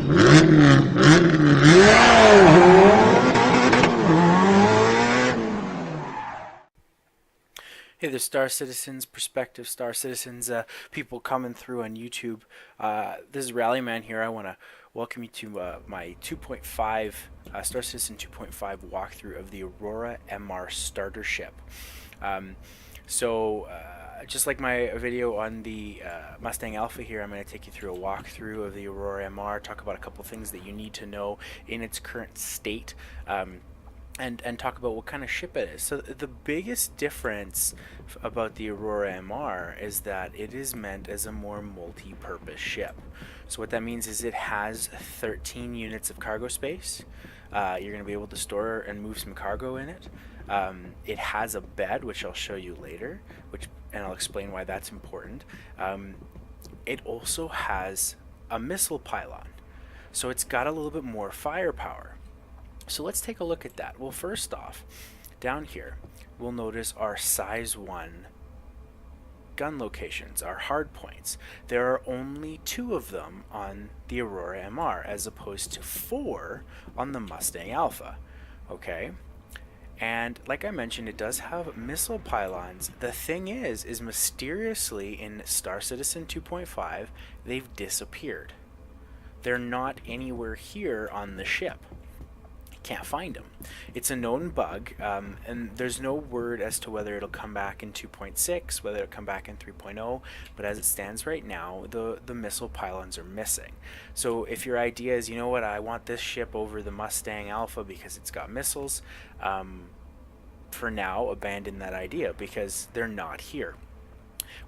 Hey there, Star Citizens, prospective Star Citizens, people coming through on YouTube. This is Rallyman here. I want to welcome you to my 2.5 Star Citizen 2.5 walkthrough of the Aurora MR starter ship. Um, just like my video on the Mustang Alpha here, I'm going to take you through a walkthrough of the Aurora MR, talk about a couple things that you need to know in its current state. And talk about what kind of ship it is. So the biggest difference about the Aurora MR is that it is meant as a more multi-purpose ship. So what that means is it has 13 units of cargo space. You're going to be able to store and move some cargo in it. It has a bed, which I'll show you later, and I'll explain why that's important. It also has a missile pylon, so it's got a little bit more firepower. So let's take a look at that. Well, first off, down here, we'll notice our size 1 gun locations, our hard points. There are only 2 of them on the Aurora MR, as opposed to 4 on the Mustang Alpha. Okay? And like I mentioned, it does have missile pylons. The thing is mysteriously in Star Citizen 2.5, they've disappeared. They're not anywhere here on the ship. Can't find them. It's a known bug, and there's no word as to whether it'll come back in 2.6, whether it'll come back in 3.0, but as it stands right now, the missile pylons are missing. So if your idea is, you know what, I want this ship over the Mustang Alpha because it's got missiles, for now, abandon that idea because they're not here.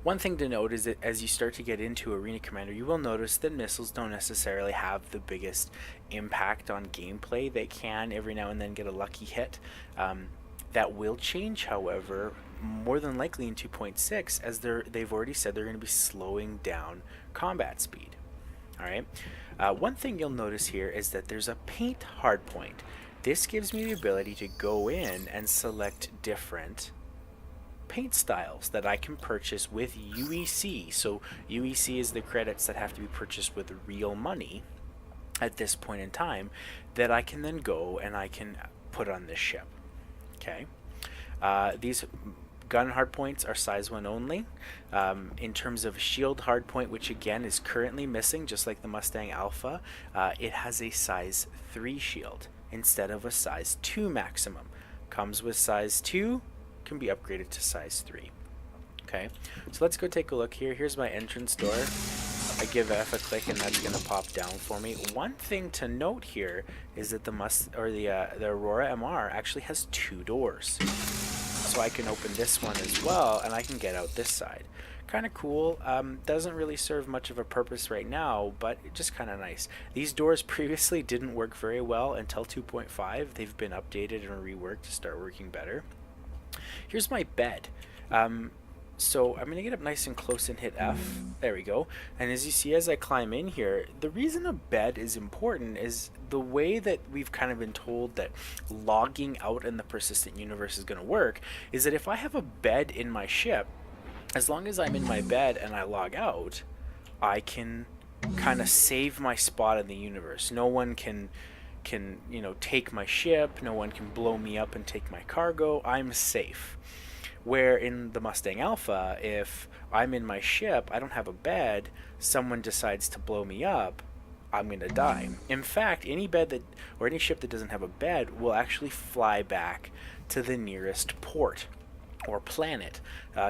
One thing to note is that as you start to get into Arena Commander, you will notice that missiles don't necessarily have the biggest impact on gameplay. They can every now and then get a lucky hit. That will change, however, more than likely in 2.6, as they've already said they're going to be slowing down combat speed. Alright. One thing you'll notice here is that there's a paint hardpoint. This gives me the ability to go in and select different paint styles that I can purchase with UEC. So UEC is the credits that have to be purchased with real money at this point in time that I can then go and I can put on this ship. Okay. These gun hardpoints are size 1 only. In terms of shield hardpoint, which again is currently missing, just like the Mustang Alpha, it has a size 3 shield instead of a size 2 maximum. Comes with size 2, can be upgraded to size 3. Okay, so let's go take a look here. Here's my entrance door. I give F a click and that's going to pop down for me. One thing to note here is that the Aurora MR actually has 2 doors. So I can open this one as well and I can get out this side. Kind of cool. Doesn't really serve much of a purpose right now, but just kind of nice. These doors previously didn't work very well until 2.5. They've been updated and reworked to start working better. Here's my bed. So I'm going to get up nice and close and hit F. There we go. And as you see, as I climb in here, the reason a bed is important is the way that we've kind of been told that logging out in the persistent universe is going to work is that if I have a bed in my ship, as long as I'm in my bed and I log out, I can kind of save my spot in the universe. No one can take my ship, no one can blow me up and take my cargo. I'm safe. Where in the Mustang Alpha, if I'm in my ship, I don't have a bed, someone decides to blow me up, I'm gonna die. In fact, any ship that doesn't have a bed will actually fly back to the nearest port or planet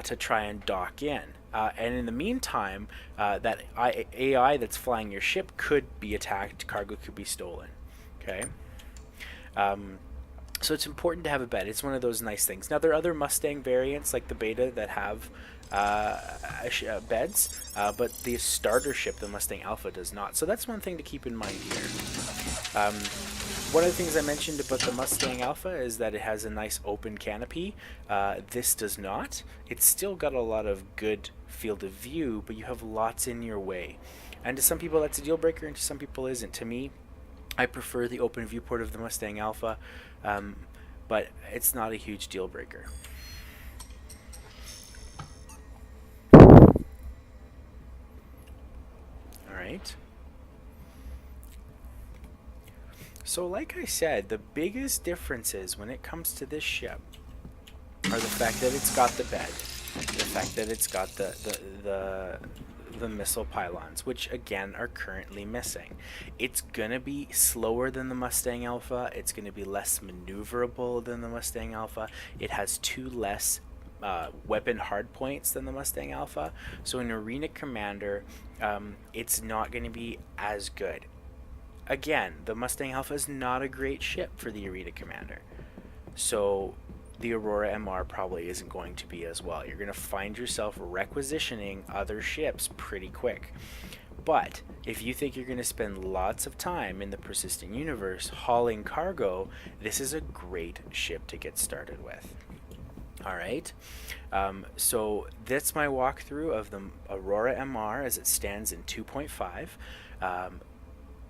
to try and dock in. And in the meantime, that AI that's flying your ship could be attacked, cargo could be stolen. Okay. So it's important to have a bed. It's one of those nice things. Now there are other Mustang variants like the Beta that have beds, but the starter ship, the Mustang Alpha, does not. So that's one thing to keep in mind here. One of the things I mentioned about the Mustang Alpha is that it has a nice open canopy. This does not. It's still got a lot of good field of view, but you have lots in your way. And to some people that's a deal breaker, and to some people isn't. To me, I prefer the open viewport of the Mustang Alpha, but it's not a huge deal breaker. Alright. So like I said, the biggest differences when it comes to this ship are the fact that it's got the bed, the fact that it's got the missile pylons, which again are currently missing. It's gonna be slower than the Mustang Alpha. It's gonna be less maneuverable than the Mustang Alpha. It has two less weapon hardpoints than the Mustang Alpha. So in Arena Commander, it's not going to be as good. Again, the Mustang Alpha is not a great ship for the Arena Commander. So the Aurora MR probably isn't going to be as well. You're going to find yourself requisitioning other ships pretty quick. But if you think you're going to spend lots of time in the persistent universe hauling cargo, this is a great ship to get started with. Alright, so that's my walkthrough of the Aurora MR as it stands in 2.5.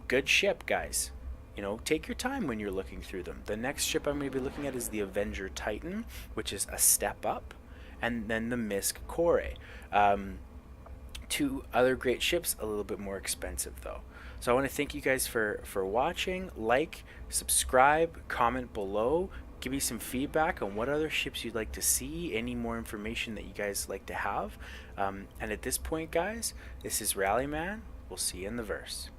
Good ship, guys. You know, take your time when you're looking through them. The next ship I'm going to be looking at is the Avenger Titan, which is a step up, and then the Misk Kore. Two other great ships, a little bit more expensive though. So I want to thank you guys for watching. Like, subscribe, comment below. Give me some feedback on what other ships you'd like to see, any more information that you guys like to have. And at this point, guys, this is Rallyman. We'll see you in the verse.